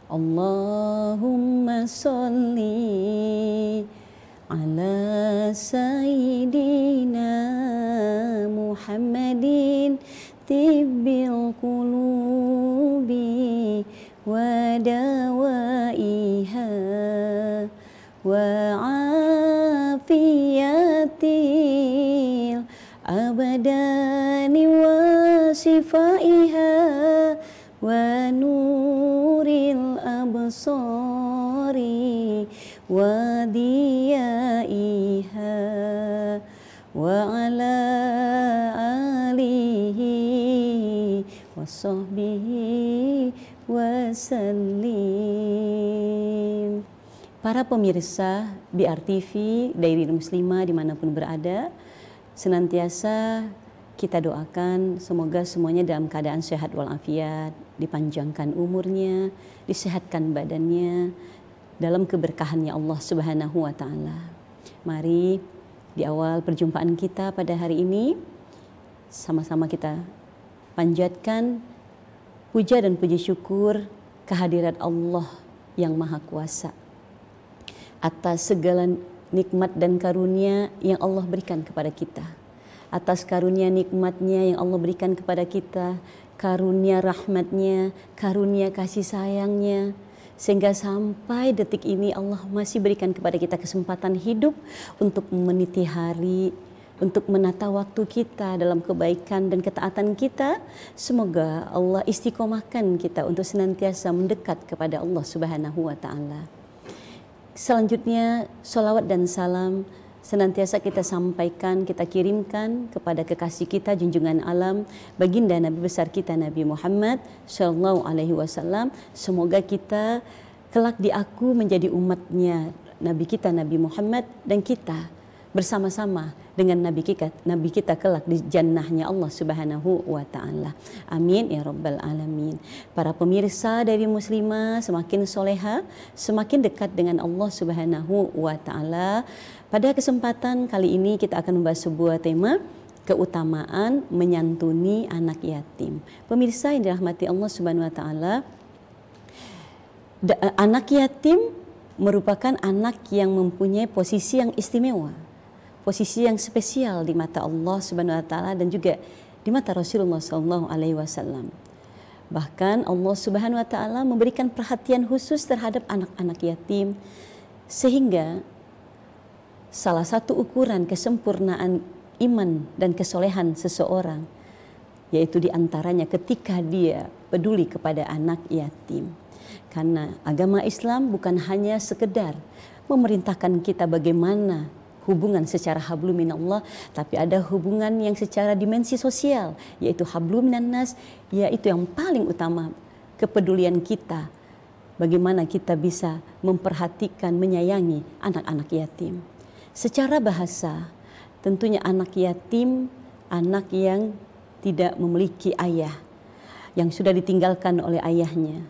Allahumma sholli ala sayyidina Muhammadin tibbil qulubi wa dawaiha wa afiyatil abadani wa sifaiha wa nuril absari wa diyaiha wa ala alihi wa sahbihi wa sallim. Para pemirsa BRTV, Dairi Muslimah dimanapun berada, senantiasa kita doakan semoga semuanya dalam keadaan sehat walafiat, dipanjangkan umurnya, disehatkan badannya, dalam keberkahannya Allah Subhanahu wa Ta'ala. Mari di awal perjumpaan kita pada hari ini, sama-sama kita panjatkan puja dan puji syukur kehadirat Allah yang Maha Kuasa atas segala nikmat dan karunia yang Allah berikan kepada kita. Atas karunia nikmatnya yang Allah berikan kepada kita, karunia rahmatnya, karunia kasih sayangnya, sehingga sampai detik ini Allah masih berikan kepada kita kesempatan hidup untuk meniti hari, untuk menata waktu kita dalam kebaikan dan ketaatan kita. Semoga Allah istiqomahkan kita untuk senantiasa mendekat kepada Allah Subhanahu wa Ta'ala. Selanjutnya, sholawat dan salam senantiasa kita sampaikan, kita kirimkan kepada kekasih kita, junjungan alam, baginda Nabi besar kita Nabi Muhammad Sallallahu Alaihi Wasallam. Semoga kita kelak diaku menjadi umatnya Nabi kita Nabi Muhammad, dan kita bersama-sama dengan Nabi kita kelak di jannahnya Allah Subhanahu wa Ta'ala. Amin ya Rabbal Alamin. Para pemirsa dari Muslimah, semakin soleha, semakin dekat dengan Allah Subhanahu wa Ta'ala. Pada kesempatan kali ini kita akan membahas sebuah tema, keutamaan menyantuni anak yatim. Pemirsa yang dirahmati Allah Subhanahu wa Ta'ala, anak yatim merupakan anak yang mempunyai posisi yang istimewa, posisi yang spesial di mata Allah Subhanahu wa Ta'ala dan juga di mata Rasulullah Sallallahu Alaihi Wasallam. Bahkan Allah Subhanahu wa Ta'ala memberikan perhatian khusus terhadap anak-anak yatim, sehingga salah satu ukuran kesempurnaan iman dan kesolehan seseorang yaitu diantaranya ketika dia peduli kepada anak yatim. Karena agama Islam bukan hanya sekedar memerintahkan kita bagaimana hubungan secara hablum minallah, tapi ada hubungan yang secara dimensi sosial, yaitu hablum minannas, yaitu yang paling utama, kepedulian kita, bagaimana kita bisa memperhatikan, menyayangi anak-anak yatim. Secara bahasa, tentunya anak yatim, anak yang tidak memiliki ayah, yang sudah ditinggalkan oleh ayahnya.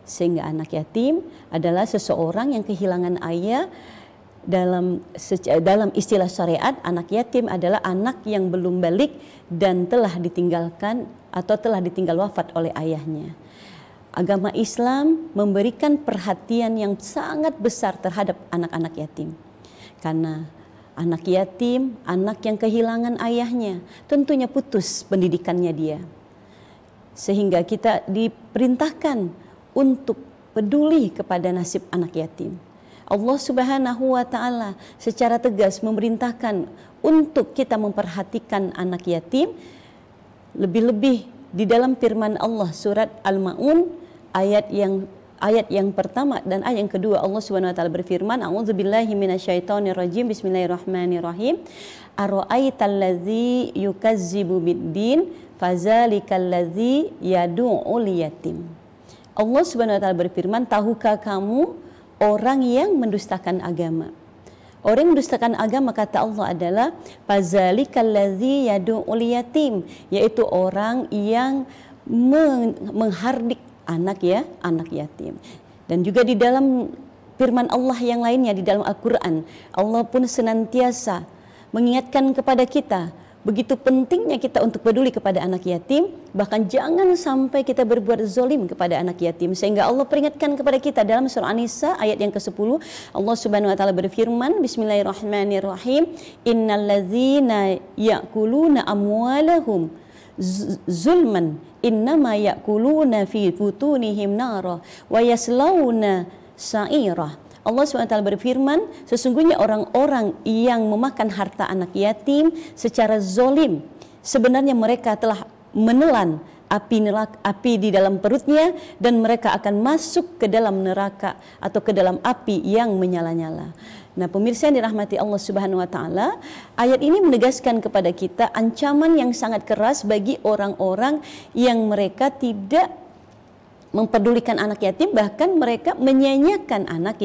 Sehingga anak yatim adalah seseorang yang kehilangan ayah. Dalam istilah syariat, anak yatim adalah anak yang belum balik dan telah ditinggalkan atau telah ditinggal wafat oleh ayahnya. Agama Islam memberikan perhatian yang sangat besar terhadap anak-anak yatim. Karena anak yatim, anak yang kehilangan ayahnya, tentunya putus pendidikannya dia. Sehingga kita diperintahkan untuk peduli kepada nasib anak yatim. Allah Subhanahu wa Ta'ala secara tegas memerintahkan untuk kita memperhatikan anak yatim, lebih-lebih di dalam firman Allah surat Al-Maun ayat yang pertama dan ayat yang kedua. Allah Subhanahu wa Ta'ala berfirman, a'udzubillahi minasyaitonirrajim, bismillahirrahmanirrahim, ara'aital ladzi yukazzibu biddin fazalikal ladzi yad'ul yatim. Allah Subhanahu wa Ta'ala berfirman, tahukah kamu orang yang mendustakan agama? Orang yang mendustakan agama, kata Allah, adalah fazalikal ladzi yad'ul yatim, yaitu orang yang menghardik anak yatim. Dan juga di dalam firman Allah yang lainnya di dalam Al-Quran, Allah pun senantiasa mengingatkan kepada kita begitu pentingnya kita untuk peduli kepada anak yatim, bahkan jangan sampai kita berbuat zalim kepada anak yatim. Sehingga Allah peringatkan kepada kita dalam surah An-Nisa ayat yang ke-10, Allah Subhanahu wa taala berfirman, bismillahirrahmanirrahim, innallazina ya'kuluna amwalahum zulman innama ya'kuluna fi butunihim nara wa yaslawna sa'irah. Allah SWT berfirman, sesungguhnya orang-orang yang memakan harta anak yatim secara zolim, sebenarnya mereka telah menelan api di dalam perutnya, dan mereka akan masuk ke dalam neraka atau ke dalam api yang menyala-nyala. Nah, pemirsa yang dirahmati Allah Subhanahu wa taala, ayat ini menegaskan kepada kita ancaman yang sangat keras bagi orang-orang yang mereka tidak memperdulikan anak yatim, bahkan mereka menyanyiakan anak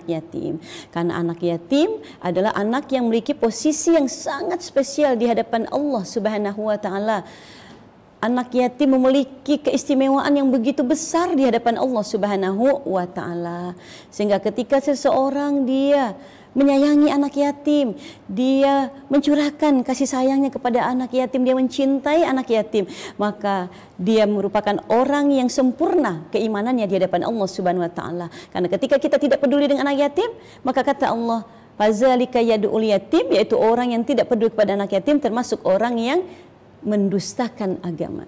yatim. Karena anak yatim adalah anak yang memiliki posisi yang sangat spesial di hadapan Allah Subhanahu wa taala. Anak yatim memiliki keistimewaan yang begitu besar di hadapan Allah Subhanahu wa taala. Sehingga ketika seseorang dia menyayangi anak yatim, dia mencurahkan kasih sayangnya kepada anak yatim, dia mencintai anak yatim, maka dia merupakan orang yang sempurna keimanannya di hadapan Allah Subhanahu wa taala. Karena ketika kita tidak peduli dengan anak yatim, maka kata Allah, fazalika yad'ul yatim, yaitu orang yang tidak peduli kepada anak yatim termasuk orang yang mendustakan agama.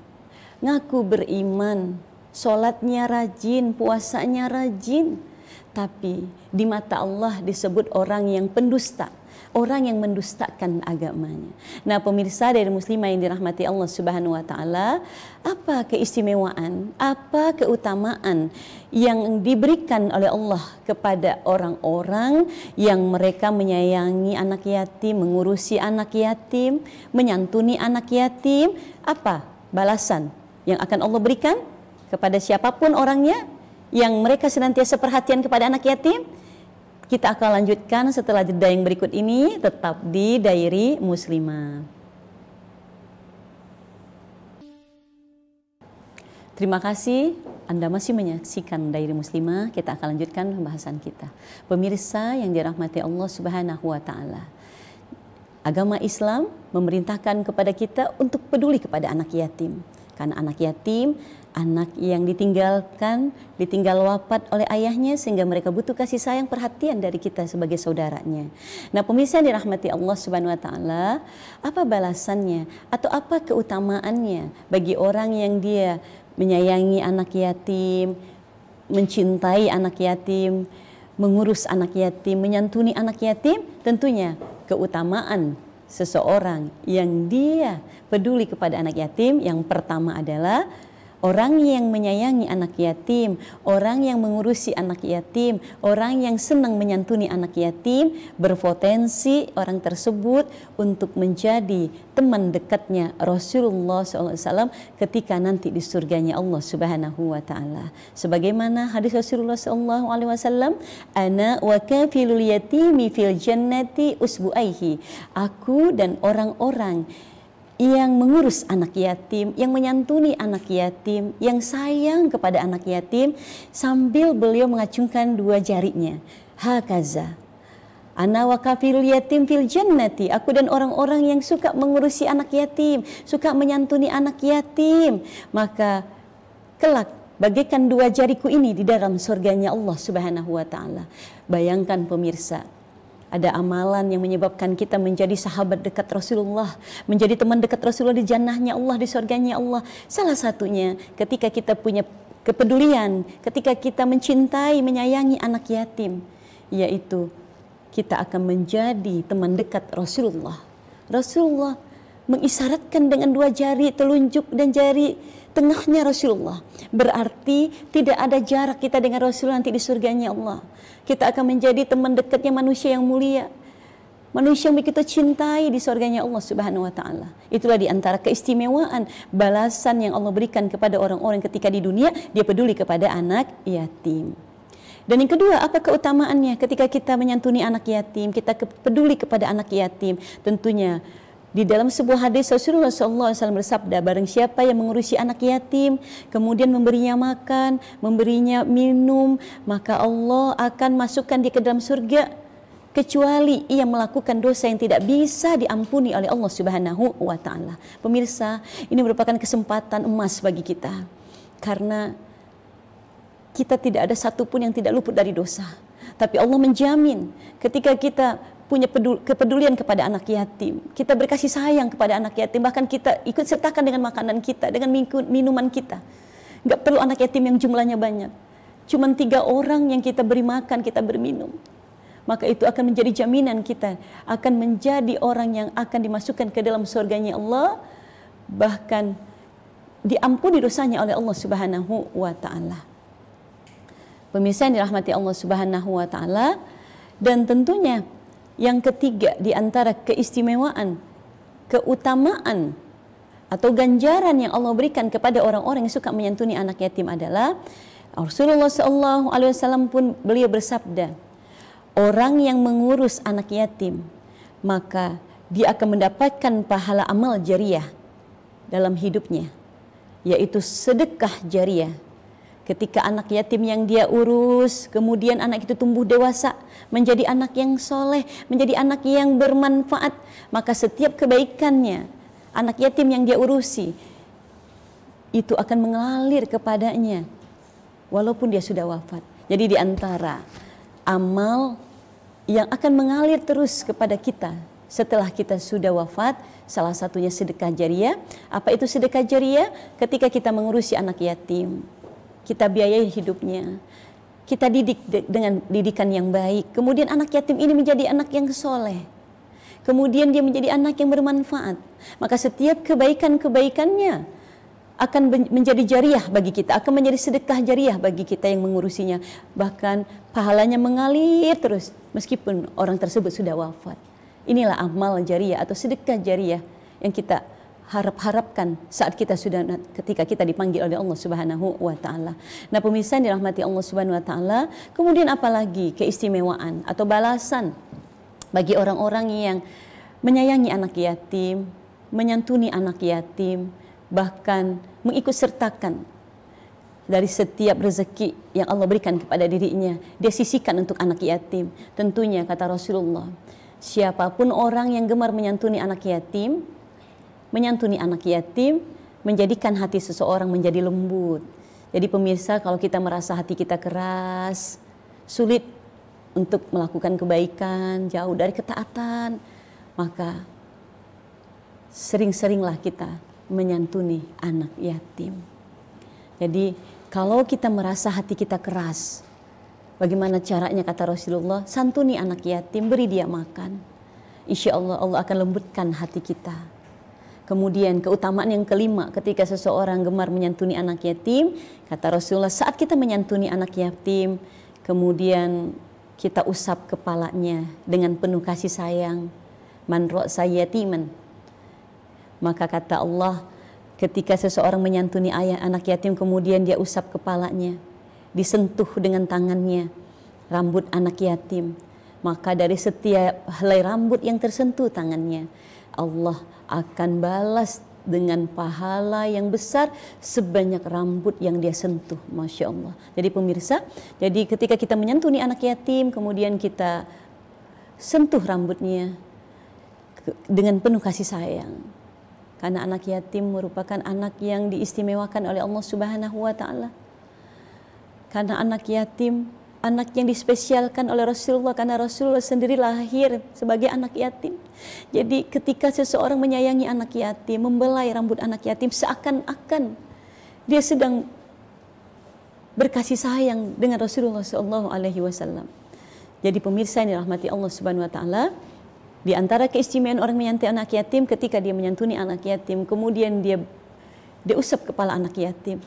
Ngaku beriman, sholatnya rajin, puasanya rajin, tapi di mata Allah disebut orang yang pendusta, orang yang mendustakan agamanya. Nah, pemirsa dari muslimah yang dirahmati Allah Subhanahu wa taala, apa keistimewaan, apa keutamaan yang diberikan oleh Allah kepada orang-orang yang mereka menyayangi anak yatim, mengurusi anak yatim, menyantuni anak yatim? Apa balasan yang akan Allah berikan kepada siapapun orangnya yang mereka senantiasa perhatian kepada anak yatim? Kita akan lanjutkan setelah jeda yang berikut ini, tetap di Diary Muslimah. Terima kasih Anda masih menyaksikan Diary Muslimah. Kita akan lanjutkan pembahasan kita. Pemirsa yang dirahmati Allah Subhanahu wa taala, agama Islam memerintahkan kepada kita untuk peduli kepada anak yatim. Karena anak yatim, anak yang ditinggal wafat oleh ayahnya, sehingga mereka butuh kasih sayang, perhatian dari kita sebagai saudaranya. Nah, pemirsa yang dirahmati Allah Subhanahu wa taala, apa balasannya atau apa keutamaannya bagi orang yang dia menyayangi anak yatim, mencintai anak yatim, mengurus anak yatim, menyantuni anak yatim? Tentunya keutamaan seseorang yang dia peduli kepada anak yatim, yang pertama adalah orang yang menyayangi anak yatim, orang yang mengurusi anak yatim, orang yang senang menyantuni anak yatim, berpotensi orang tersebut untuk menjadi teman dekatnya Rasulullah SAW ketika nanti di surganya Allah Subhanahu wa taala. Sebagaimana hadis Rasulullah SAW, ana wa kafilul yatimi fil jannati usbuaihi. Aku dan orang-orang yang mengurus anak yatim, yang menyantuni anak yatim, yang sayang kepada anak yatim, sambil beliau mengacungkan dua jarinya. Hakaza ana wa kafilul yatim fil jannati. Aku dan orang-orang yang suka mengurusi anak yatim, suka menyantuni anak yatim, maka kelak bagaikan dua jariku ini di dalam surganya Allah Subhanahu wa taala. Bayangkan pemirsa, ada amalan yang menyebabkan kita menjadi sahabat dekat Rasulullah, menjadi teman dekat Rasulullah di jannahnya Allah, di surganya Allah. Salah satunya ketika kita punya kepedulian, ketika kita mencintai, menyayangi anak yatim, yaitu kita akan menjadi teman dekat Rasulullah. Rasulullah mengisyaratkan dengan dua jari telunjuk dan jari tengahnya Rasulullah. Berarti tidak ada jarak kita dengan Rasulullah nanti di surganya Allah. Kita akan menjadi teman dekatnya manusia yang mulia, manusia yang begitu cintai di surganya Allah Subhanahu wa taala. Itulah di antara keistimewaan balasan yang Allah berikan kepada orang-orang ketika di dunia dia peduli kepada anak yatim. Dan yang kedua, apa keutamaannya ketika kita menyantuni anak yatim, kita peduli kepada anak yatim? Tentunya di dalam sebuah hadis Rasulullah SAW bersabda, barang siapa yang mengurusi anak yatim, kemudian memberinya makan, memberinya minum, maka Allah akan masukkan dia ke dalam surga kecuali ia melakukan dosa yang tidak bisa diampuni oleh Allah Subhanahu wa taala. Pemirsa, ini merupakan kesempatan emas bagi kita. Karena kita tidak ada satupun yang tidak luput dari dosa. Tapi Allah menjamin ketika kita punya kepedulian kepada anak yatim, kita berkasih sayang kepada anak yatim, bahkan kita ikut sertakan dengan makanan kita, dengan minuman kita. Nggak perlu anak yatim yang jumlahnya banyak. Cuman 3 orang yang kita beri makan, kita berminum. Maka itu akan menjadi jaminan kita akan menjadi orang yang akan dimasukkan ke dalam surganya Allah, bahkan diampuni dosanya oleh Allah Subhanahu wa taala. Pemirsa yang dirahmati Allah Subhanahu wa taala, dan tentunya yang ketiga di antara keistimewaan, keutamaan atau ganjaran yang Allah berikan kepada orang-orang yang suka menyantuni anak yatim adalah Rasulullah SAW pun beliau bersabda, orang yang mengurus anak yatim, maka dia akan mendapatkan pahala amal jariah dalam hidupnya, yaitu sedekah jariah. Ketika anak yatim yang dia urus, kemudian anak itu tumbuh dewasa, menjadi anak yang soleh, menjadi anak yang bermanfaat, maka setiap kebaikannya, anak yatim yang dia urusi, itu akan mengalir kepadanya, walaupun dia sudah wafat. Jadi di antara amal yang akan mengalir terus kepada kita setelah kita sudah wafat, salah satunya sedekah jariah. Apa itu sedekah jariah? Ketika kita mengurusi anak yatim, kita biayai hidupnya, kita didik dengan didikan yang baik, kemudian anak yatim ini menjadi anak yang soleh, kemudian dia menjadi anak yang bermanfaat, maka setiap kebaikan-kebaikannya akan menjadi jariah bagi kita, akan menjadi sedekah jariah bagi kita yang mengurusinya. Bahkan pahalanya mengalir terus meskipun orang tersebut sudah wafat. Inilah amal jariah atau sedekah jariah yang kita harapkan saat kita sudah, ketika kita dipanggil oleh Allah Subhanahu wa taala. Nah, pemirsa yang dirahmati Allah Subhanahu wa taala, kemudian apalagi keistimewaan atau balasan bagi orang-orang yang menyayangi anak yatim, menyantuni anak yatim, bahkan mengikut sertakan dari setiap rezeki yang Allah berikan kepada dirinya, dia sisihkan untuk anak yatim. Tentunya kata Rasulullah, siapapun orang yang gemar menyantuni anak yatim menjadikan hati seseorang menjadi lembut. Jadi pemirsa, kalau kita merasa hati kita keras, sulit untuk melakukan kebaikan, jauh dari ketaatan, maka sering-seringlah kita menyantuni anak yatim. Jadi kalau kita merasa hati kita keras, bagaimana caranya kata Rasulullah? Santuni anak yatim, beri dia makan. Insya Allah Allah akan lembutkan hati kita. Kemudian keutamaan yang kelima, ketika seseorang gemar menyantuni anak yatim, kata Rasulullah, saat kita menyantuni anak yatim, kemudian kita usap kepalanya dengan penuh kasih sayang, man ra'sa yatiman, maka kata Allah, ketika seseorang menyantuni anak yatim, kemudian dia usap kepalanya, disentuh dengan tangannya rambut anak yatim, maka dari setiap helai rambut yang tersentuh tangannya, Allah akan balas dengan pahala yang besar sebanyak rambut yang dia sentuh. Masya Allah. Jadi pemirsa, jadi ketika kita menyantuni anak yatim, kemudian kita sentuh rambutnya dengan penuh kasih sayang. Karena anak yatim merupakan anak yang diistimewakan oleh Allah Subhanahu wa taala. Karena anak yatim, anak yang dispesialkan oleh Rasulullah, karena Rasulullah sendiri lahir sebagai anak yatim. Jadi ketika seseorang menyayangi anak yatim, membelai rambut anak yatim, seakan-akan dia sedang berkasih sayang dengan Rasulullah SAW. Jadi pemirsa yang dirahmati Allah Subhanahu wa taala, di antara keistimewaan orang menyantuni anak yatim, ketika dia menyantuni anak yatim, kemudian dia usap kepala anak yatim,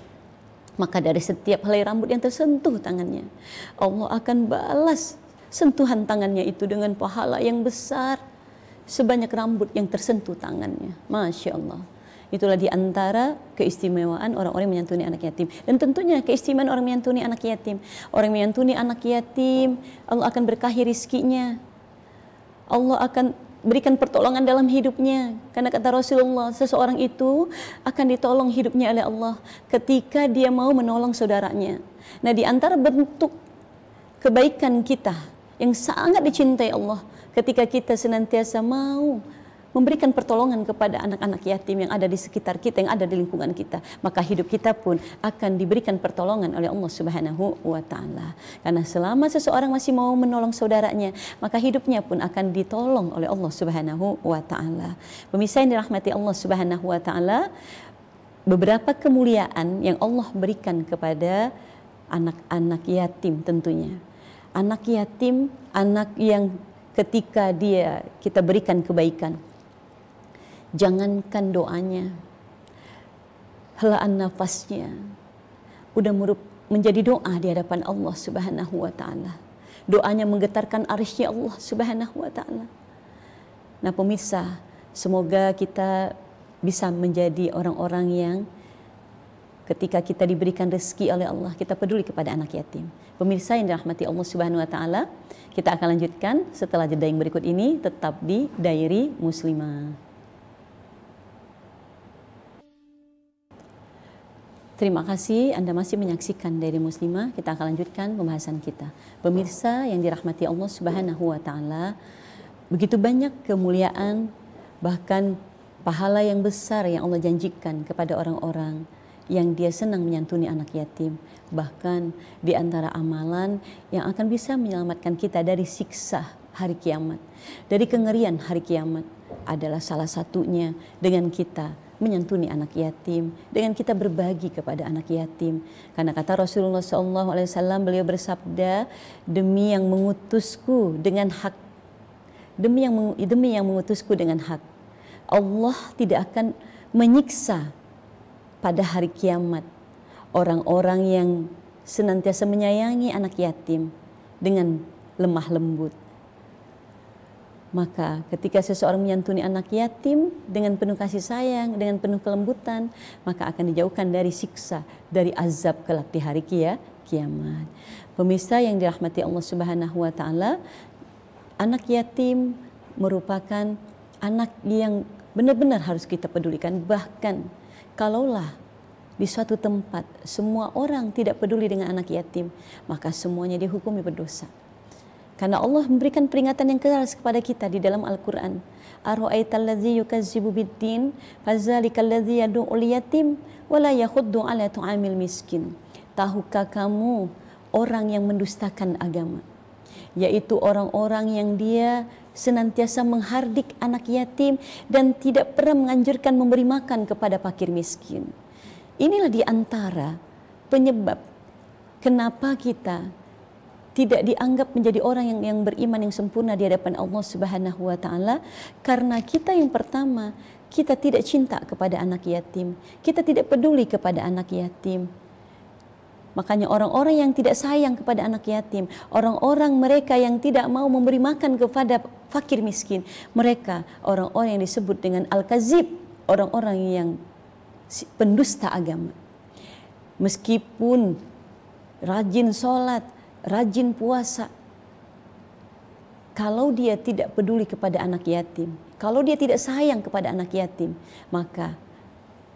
maka dari setiap helai rambut yang tersentuh tangannya, Allah akan balas sentuhan tangannya itu dengan pahala yang besar sebanyak rambut yang tersentuh tangannya. Masya Allah. Itulah di antara keistimewaan orang-orang menyantuni anak yatim. Dan tentunya keistimewaan orang menyantuni anak yatim. Orang menyantuni anak yatim, Allah akan berkahi rizkinya. Allah akan berikan pertolongan dalam hidupnya. Karena kata Rasulullah, seseorang itu akan ditolong hidupnya oleh Allah ketika dia mau menolong saudaranya. Nah, di antara bentuk kebaikan kita yang sangat dicintai Allah ketika kita senantiasa mau memberikan pertolongan kepada anak-anak yatim yang ada di sekitar kita, yang ada di lingkungan kita, maka hidup kita pun akan diberikan pertolongan oleh Allah Subhanahu wa taala. Karena selama seseorang masih mau menolong saudaranya, maka hidupnya pun akan ditolong oleh Allah Subhanahu wa taala. Pemirsa yang dirahmati Allah Subhanahu wa taala, beberapa kemuliaan yang Allah berikan kepada anak-anak yatim tentunya. Anak yatim, anak yang ketika kita berikan kebaikan, jangankan doanya, helaan nafasnya udah menjadi doa di hadapan Allah Subhanahu wa taala. Doanya menggetarkan arsy Allah Subhanahu wa taala. Nah, pemirsa, semoga kita bisa menjadi orang-orang yang ketika kita diberikan rezeki oleh Allah, kita peduli kepada anak yatim. Pemirsa yang dirahmati Allah Subhanahu wa taala, kita akan lanjutkan setelah jeda yang berikut ini, tetap di Diary Muslimah. Terima kasih Anda masih menyaksikan Diary Muslimah. Kita akan lanjutkan pembahasan kita. Pemirsa yang dirahmati Allah Subhanahu wa taala, begitu banyak kemuliaan, bahkan pahala yang besar yang Allah janjikan kepada orang-orang yang dia senang menyantuni anak yatim. Bahkan di antara amalan yang akan bisa menyelamatkan kita dari siksa hari kiamat, dari kengerian hari kiamat, adalah salah satunya dengan kita menyantuni anak yatim, dengan kita berbagi kepada anak yatim. Karena kata Rasulullah SAW, beliau bersabda, demi yang mengutusku dengan hak, demi yang mengutusku dengan hak, Allah tidak akan menyiksa pada hari kiamat orang-orang yang senantiasa menyayangi anak yatim dengan lemah lembut. Maka ketika seseorang menyantuni anak yatim dengan penuh kasih sayang, dengan penuh kelembutan, maka akan dijauhkan dari siksa, dari azab kelak di hari kiamat. Pemirsa yang dirahmati Allah Subhanahu wa taala, anak yatim merupakan anak yang benar-benar harus kita pedulikan. Bahkan kalaulah di suatu tempat semua orang tidak peduli dengan anak yatim, maka semuanya dihukumi berdosa. Karena Allah memberikan peringatan yang keras kepada kita di dalam Al-Quran. Ara'aital ladzi yukazzibu biddin fadzalikal ladzi yad'ul yatim wa la yakhuddu 'ala tu'amil miskin. Tahukah kamu orang yang mendustakan agama, yaitu orang-orang yang dia senantiasa menghardik anak yatim dan tidak pernah menganjurkan memberi makan kepada fakir miskin. Inilah di antara penyebab kenapa kita tidak dianggap menjadi orang yang beriman yang sempurna di hadapan Allah Subhanahu wa taala, karena kita yang pertama, kita tidak cinta kepada anak yatim, kita tidak peduli kepada anak yatim. Makanya orang-orang yang tidak sayang kepada anak yatim, orang-orang mereka yang tidak mau memberi makan kepada fakir miskin, mereka orang-orang yang disebut dengan al-kazib, orang-orang yang pendusta agama. Meskipun rajin sholat, rajin puasa, kalau dia tidak peduli kepada anak yatim, kalau dia tidak sayang kepada anak yatim, maka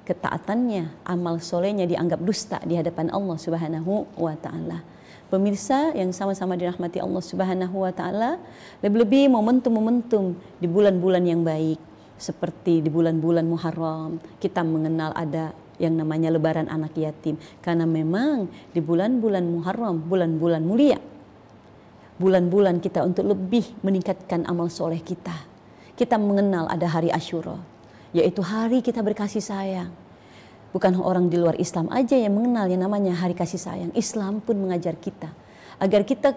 ketaatannya, amal solehnya dianggap dusta di hadapan Allah Subhanahu wa taala. Pemirsa yang sama-sama dirahmati Allah Subhanahu wa taala, lebih-lebih momentum-momentum di bulan-bulan yang baik, seperti di bulan-bulan Muharram, kita mengenal ada yang namanya lebaran anak yatim. Karena memang di bulan-bulan Muharram, bulan-bulan mulia, bulan-bulan kita untuk lebih meningkatkan amal soleh kita. Kita mengenal ada hari Asyura, yaitu hari kita berkasih sayang. Bukan orang di luar Islam aja yang mengenal yang namanya hari kasih sayang. Islam pun mengajar kita agar kita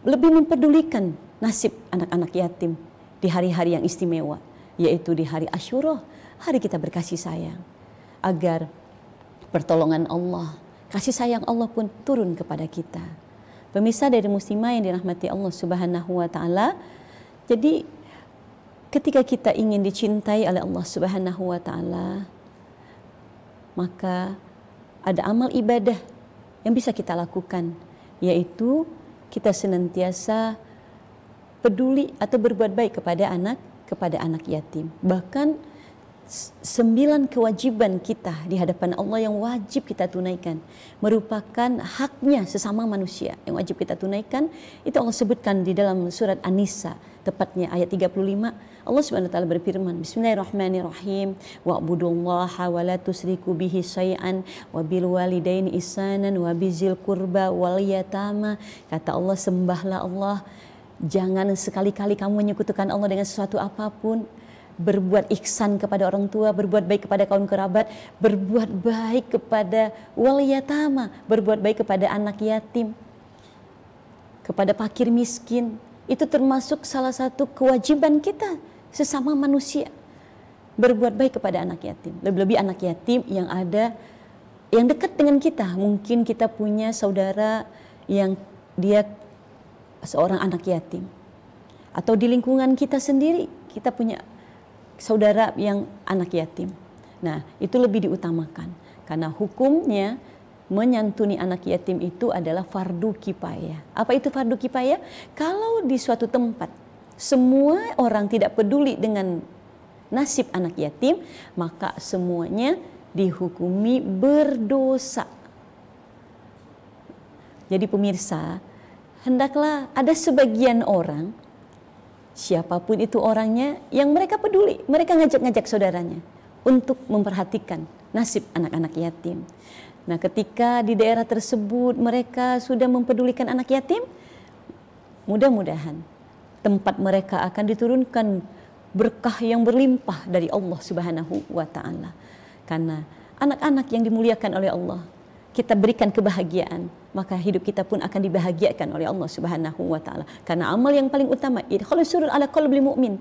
lebih mempedulikan nasib anak-anak yatim di hari-hari yang istimewa, yaitu di hari Asyura, hari kita berkasih sayang. Agar pertolongan Allah, kasih sayang Allah pun turun kepada kita. Pemirsa dari muslimah yang dirahmati Allah Subhanahu wa taala, jadi ketika kita ingin dicintai oleh Allah Subhanahu wa taala, maka ada amal ibadah yang bisa kita lakukan, yaitu kita senantiasa peduli atau berbuat baik kepada anak yatim. Bahkan 9 kewajiban kita di hadapan Allah yang wajib kita tunaikan, merupakan haknya sesama manusia yang wajib kita tunaikan. Itu Allah sebutkan di dalam surat An-Nisa, tepatnya ayat 35. Allah Subhanahu wa taala berfirman, Bismillahirrahmanirrahim, wa'budullaha wa la tusriku bihi syai'an wa bil walidaini ihsanan wa bizil qurba wal yatama. Kata Allah, sembahlah Allah, jangan sekali-kali kamu menyekutukan Allah dengan sesuatu apapun. Berbuat ihsan kepada orang tua, berbuat baik kepada kaum kerabat, berbuat baik kepada wal yatama, berbuat baik kepada anak yatim, kepada fakir miskin. Itu termasuk salah satu kewajiban kita sesama manusia, berbuat baik kepada anak yatim. Lebih-lebih anak yatim yang ada, yang dekat dengan kita. Mungkin kita punya saudara yang dia seorang anak yatim, atau di lingkungan kita sendiri kita punya saudara yang anak yatim. Nah, itu lebih diutamakan karena hukumnya menyantuni anak yatim itu adalah fardu kifayah. Apa itu fardu kifayah? Kalau di suatu tempat semua orang tidak peduli dengan nasib anak yatim, maka semuanya dihukumi berdosa. Jadi pemirsa, hendaklah ada sebagian orang, siapapun itu orangnya, yang mereka peduli, mereka ngajak-ngajak saudaranya untuk memperhatikan nasib anak-anak yatim. Nah, ketika di daerah tersebut mereka sudah mempedulikan anak yatim, mudah-mudahan tempat mereka akan diturunkan berkah yang berlimpah dari Allah Subhanahu wa taala. Karena anak-anak yang dimuliakan oleh Allah, kita berikan kebahagiaan, maka hidup kita pun akan dibahagiakan oleh Allah Subhanahu wa taala. Karena amal yang paling utama, idkhalus surur ala qalbil mu'min.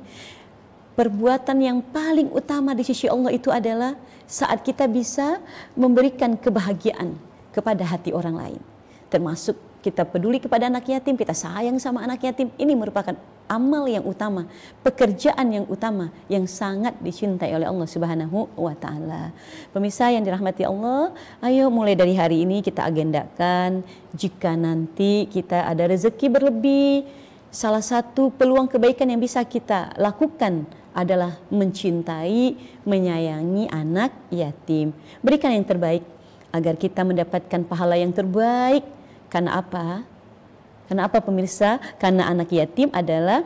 Perbuatan yang paling utama di sisi Allah itu adalah saat kita bisa memberikan kebahagiaan kepada hati orang lain. Termasuk kita peduli kepada anak yatim, kita sayang sama anak yatim. Ini merupakan amal yang utama, pekerjaan yang utama yang sangat dicintai oleh Allah Subhanahu wa taala. Pemirsa yang dirahmati Allah, ayo mulai dari hari ini kita agendakan, jika nanti kita ada rezeki berlebih, salah satu peluang kebaikan yang bisa kita lakukan adalah mencintai, menyayangi anak yatim. Berikan yang terbaik agar kita mendapatkan pahala yang terbaik. Karena apa? Karena apa pemirsa? Karena anak yatim adalah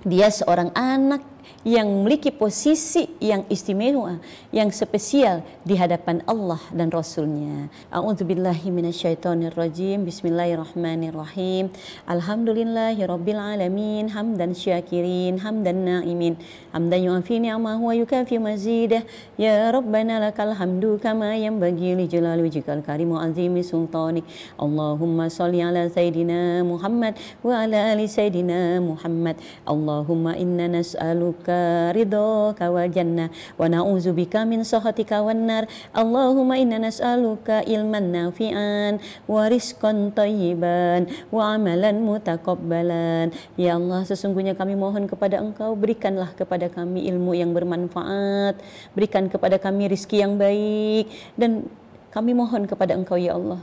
dia seorang anak yang memiliki posisi yang istimewa, yang spesial di hadapan Allah dan Rasulnya. A'udzubillahi minasyaitonirrajim. Bismillahirrahmanirrahim. Alhamdulillahirabbil alamin, hamdan syakirin, hamdan na'imin, hamdan yu'afi ni'amahu wa yukafi mazidah. Ya Rabbana lakal hamdu kama yanbaghi li jalali wajhikal karim wa azimi sultanik. Allahumma shalli ala sayidina Muhammad wa ala ali sayidina Muhammad. Allahumma inna nas'aluka ridhoka wal jannah wa na'udzubika min sakhatika wan nar. Allahumma inna nas'aluka ilman nafi'an wa rizqan thayyiban wa amalan mutaqabbalan. Ya Allah, sesungguhnya kami mohon kepada Engkau, berikanlah kepada kami ilmu yang bermanfaat, berikan kepada kami rizki yang baik, dan kami mohon kepada Engkau ya Allah,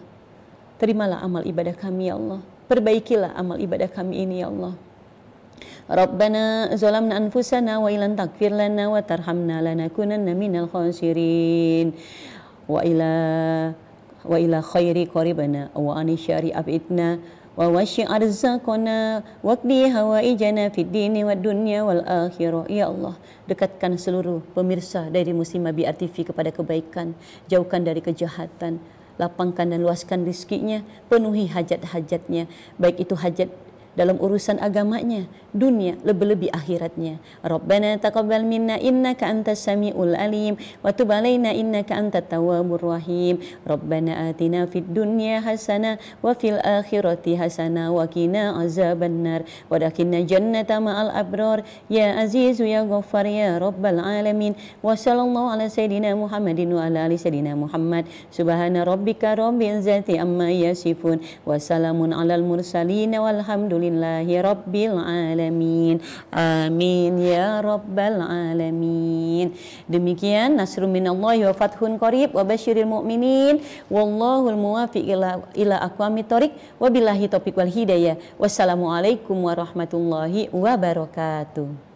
terimalah amal ibadah kami ya Allah, perbaikilah amal ibadah kami ini ya Allah. Rabbana zalamna anfusana wa ilan taghfir lana wa tarhamna lanakunanna minal khasirin wa ila khairi qaribana wa ani syari abidna wa wasyi arzaqana waqdi hawaijana fid dini wad dunya wal akhirah. Ya Allah, dekatkan seluruh pemirsa dari Muslimah BR TV kepada kebaikan, jauhkan dari kejahatan, lapangkan dan luaskan rizkinya, penuhi hajat-hajatnya, baik itu hajat dalam urusan agamanya, dunia, lebih-lebih akhiratnya. Rabbana taqabbal minna innaka antas samiul alim wa tub alaina innaka antat tawwabur rahim. Rabbana atina fid dunya hasanah wa fil akhirati hasanah wa qina azabannar wa dakhinna jannata ma'al abrar. Ya azizu ya ghaffar ya rabbal alamin. Wa sallallahu ala sayidina Muhammadin wa ala ali sayidina Muhammad. Subhana rabbika rabbil izzati amma yasifun wa salamun alal mursalin walhamdulillah Alhamdulillahi Rabbil Alamin. Amin ya Rabbal Alamin. Demikian nasrun minallahi wa fathun qarib wa basyiril mu'minin. Wallahul muwafiq ila aqwamit thoriq wa billahi taufiq wal hidayah. Wassalamualaikum warahmatullahi wabarakatuh.